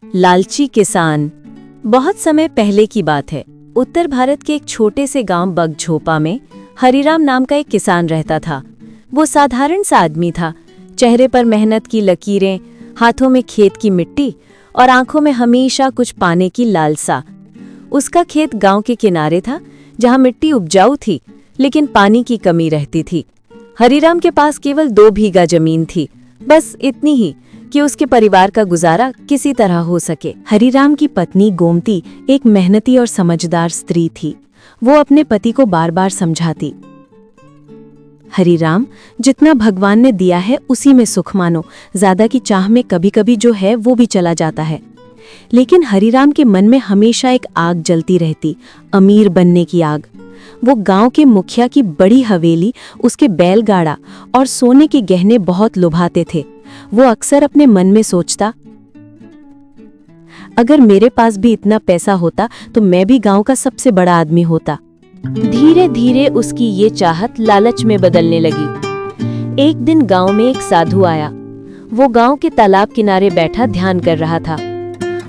लालची किसान। बहुत समय पहले की बात है। उत्तर भारत के एक छोटे से गांव बगझोपा में हरिराम नाम का एक किसान रहता था। वो साधारण सा आदमी था। चेहरे पर मेहनत की लकीरें, हाथों में खेत की मिट्टी और आंखों में हमेशा कुछ पाने की लालसा। उसका खेत गांव के किनारे था, जहां मिट्टी उपजाऊ थी लेकिन पानी की कमी रहती थी। हरिराम के पास केवल 2 बीघा जमीन थी, बस इतनी ही कि उसके परिवार का गुजारा किसी तरह हो सके। हरिराम की पत्नी गोमती एक मेहनती और समझदार स्त्री थी। वो अपने पति को बार बार समझाती, हरिराम, जितना भगवान ने दिया है उसी में सुख मानो, ज्यादा की चाह में कभी कभी जो है वो भी चला जाता है। लेकिन हरिराम के मन में हमेशा एक आग जलती रहती, अमीर बनने की आग। वो गांव के मुखिया की बड़ी हवेली, उसके बैलगाड़ा और सोने के गहने बहुत लुभाते थे। वो अक्सर अपने मन में सोचता, अगर मेरे पास भी इतना पैसा होता तो मैं भी गांव का सबसे बड़ा आदमी होता। धीरे धीरे उसकी ये चाहत लालच में बदलने लगी। एक दिन गांव में एक साधु आया। वो गांव के तालाब किनारे बैठा ध्यान कर रहा था।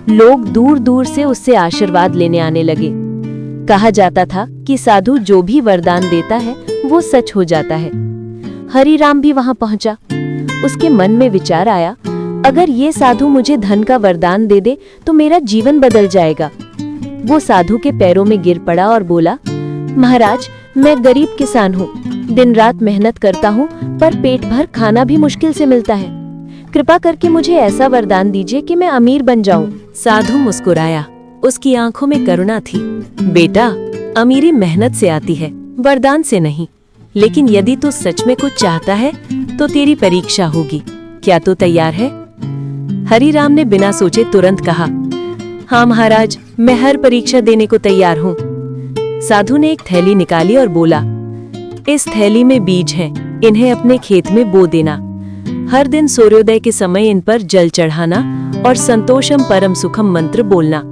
लोग दूर दूर से उससे आशीर्वाद लेने आने लगे। कहा जाता था कि साधु जो भी वरदान देता है वो सच हो जाता है। हरिराम भी वहां पहुंचा। उसके मन में विचार आया, अगर ये साधु मुझे धन का वरदान दे दे तो मेरा जीवन बदल जाएगा। वो साधु के पैरों में गिर पड़ा और बोला, महाराज, मैं गरीब किसान हूँ, दिन रात मेहनत करता हूँ पर पेट भर खाना भी मुश्किल से मिलता है। कृपा करके मुझे ऐसा वरदान दीजिए कि मैं अमीर बन जाऊं। साधु मुस्कुराया। उसकी आंखों में करुणा थी। बेटा, अमीरी मेहनत से आती है, वरदान से नहीं। लेकिन यदि तू सच में कुछ चाहता है तो तेरी परीक्षा होगी। क्या तू तैयार है? हरिराम ने बिना सोचे तुरंत कहा, हाँ महाराज, मैं हर परीक्षा देने को तैयार हूँ। साधु ने एक थैली निकाली और बोला, इस थैली में बीज हैं, इन्हें अपने खेत में बो देना। हर दिन सूर्योदय के समय इन पर जल चढ़ाना और संतोषम परम सुखम मंत्र बोलना।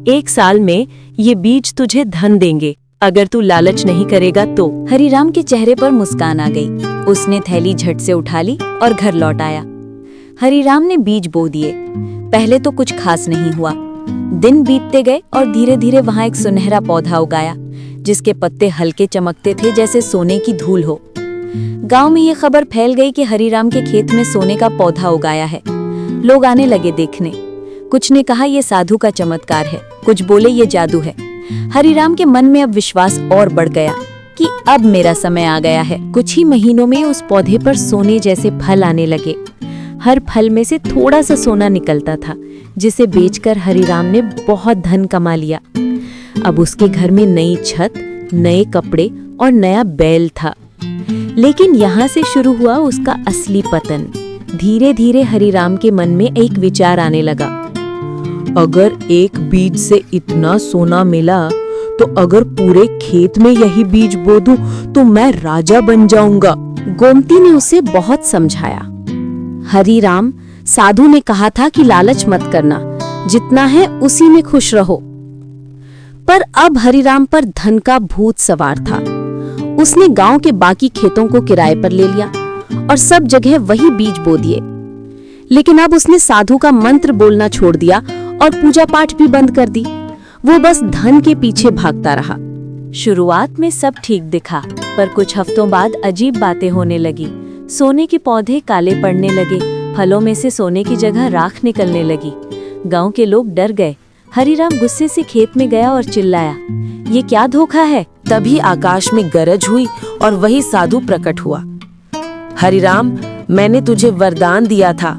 1 साल में ये बीज तुझे धन देंगे, अगर तू लालच नहीं करेगा तो। हरिराम के चेहरे पर मुस्कान आ गई। उसने थैली झट से उठा ली और घर लौट आया। हरिराम ने बीज बो दिए। पहले तो कुछ खास नहीं हुआ। दिन बीतते गए और धीरे धीरे वहां एक सुनहरा पौधा उगाया, जिसके पत्ते हल्के चमकते थे जैसे सोने की धूल हो। गांव में ये खबर फैल गई कि हरिराम के खेत में सोने का पौधा उगाया है। लोग आने लगे देखने। कुछ ने कहा ये साधु का चमत्कार है, कुछ बोले ये जादू है। हरिराम के मन में अब विश्वास और बढ़ गया कि अब मेरा समय आ गया है। कुछ ही महीनों में उस पौधे पर सोने जैसे फल आने लगे। हर फल में से थोड़ा सा सोना निकलता था, जिसे बेचकर हरिराम ने बहुत धन कमा लिया। अब उसके घर में नई छत, नए कपड़े और नया बैल था। लेकिन यहाँ से शुरू हुआ उसका असली पतन। धीरे धीरे हरिराम के मन में एक विचार आने लगा, अगर एक बीज से इतना सोना मिला तो अगर पूरे खेत में यही बीज बो दूं तो मैं राजा बन जाऊंगा। गोमती ने उसे बहुत समझाया। हरिराम, साधु ने कहा था कि लालच मत करना, जितना है उसी में खुश रहो। पर अब हरिराम पर धन का भूत सवार था। उसने गांव के बाकी खेतों को किराए पर ले लिया और सब जगह वही बीज बो दिए। लेकिन अब उसने साधु का मंत्र बोलना छोड़ दिया और पूजा पाठ भी बंद कर दी। वो बस धन के पीछे भागता रहा। शुरुआत में सब ठीक दिखा, पर कुछ हफ्तों बाद अजीब बातें होने लगी। सोने के पौधे काले पड़ने लगे, फलों में से सोने की जगह राख निकलने लगी। गांव के लोग डर गए। हरिराम गुस्से से खेत में गया और चिल्लाया, ये क्या धोखा है? तभी आकाश में गरज हुई और वही साधु प्रकट हुआ। हरिराम, मैंने तुझे वरदान दिया था,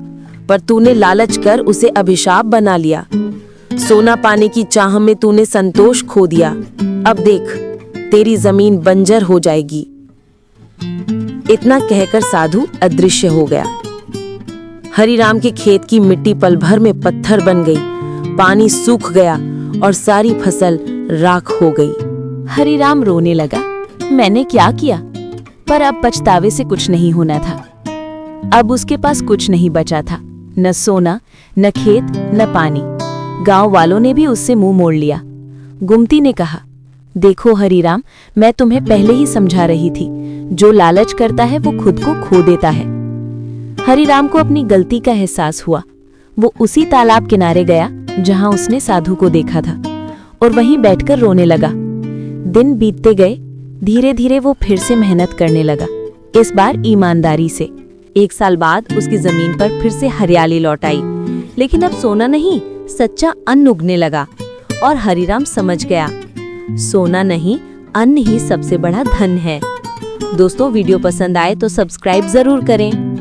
पर तूने लालच कर उसे अभिशाप बना लिया। सोना पाने की चाह में तूने संतोष खो दिया। अब देख, तेरी जमीन बंजर हो जाएगी। इतना कहकर साधु अदृश्य हो गया। हरिराम के खेत की मिट्टी पल भर में पत्थर बन गई, पानी सूख गया और सारी फसल राख हो गई। हरिराम रोने लगा, मैंने क्या किया? पर अब पछतावे से कुछ नहीं होना था। अब उसके पास कुछ नहीं बचा था, न सोना, न खेत, न पानी। गांव वालों ने भी उससे मुंह मोड़ लिया। गुमती ने कहा, देखो हरिराम, मैं तुम्हें पहले ही समझा रही थी, जो लालच करता है वो खुद को खो देता है। हरिराम को अपनी गलती का एहसास हुआ। वो उसी तालाब किनारे गया जहां उसने साधु को देखा था और वहीं बैठकर रोने लगा। दिन बीतते गए, धीरे धीरे वो फिर से मेहनत करने लगा, इस बार ईमानदारी से। 1 साल बाद उसकी जमीन पर फिर से हरियाली लौट आई, लेकिन अब सोना नहीं, सच्चा अन्न उगने लगा। और हरिराम समझ गया, सोना नहीं, अन्न ही सबसे बड़ा धन है। दोस्तों, वीडियो पसंद आए तो सब्सक्राइब जरूर करें।